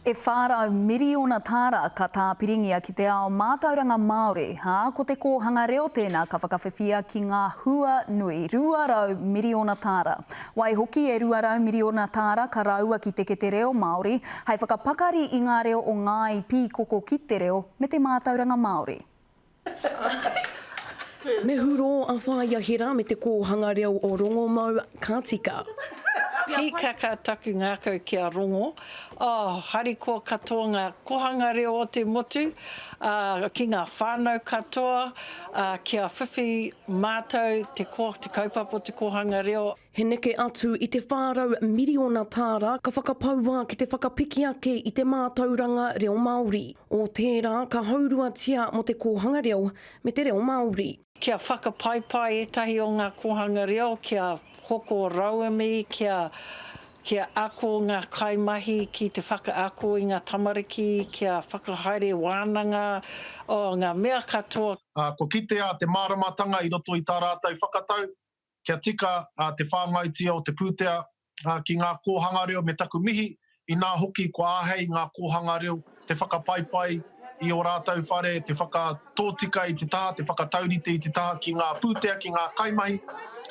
E whārau miriona tāra ka tā piringia ki te ao mātauranga Māori, ko te kōhanga reo tēnā ka whakawhiwhia ki ngā hua nui, 200 miriona tāra. Wai hoki e 200 miriona tāra ka raua ki te reo Māori, hei whakapakari i ngā reo o ngāi pīkoko ki te reo me te mātauranga Māori. Me huro a whaiahira me te kōhanga reo o Rongomau ka tika. Hi kaka taku ngākau ki a rongo. Hariko katoa ngā kohanga reo o te motu, ki ngā whānau katoa, kia whiwhi mātou te kaupapa o te kohanga reo. He neke atu i te whārau miriona tāra ka whakapaua ki te whakapiki ake i te mātauranga reo Māori. O tērā ka haurua tia mo te kōhanga reo me te reo Māori. Kia whakapaipai etahi o ngā kohanga reo, kia hoko rauami, kia ako ngā kaimahi ki te whakaako i ngā tamariki, kia whakahaere wānanga o ngā mea katoa. Ko kitea te māramatanga i roto i tā rātou whakatau, kia tika te whāngaitia o te pūtea ki ngā kōhanga reo me taku mihi, i nā hoki kua āhei ngā kōhanga reo, te whakapaipai i o rātou whare, te whakatōtika i te taha, te whakataurite i te taha ki ngā pūtea, ki ngā kaimahi.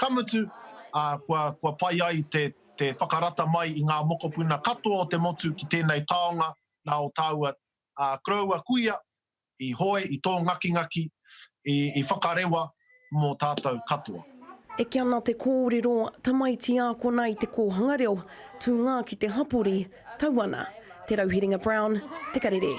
Kamutu, kua pai ai te whakarata mai i ngā mokopuna katoa o te motu ki tēnei taonga, nā o tāua kraua kuia, i hoe, i tō ngaki, i whakarewa mō tātou katoa. E kia ana te kōrero, tamaiti ako nei te kōhanga reo, tū ngā ki te hapori, tauana, te Rauhiringa Brown, te karere.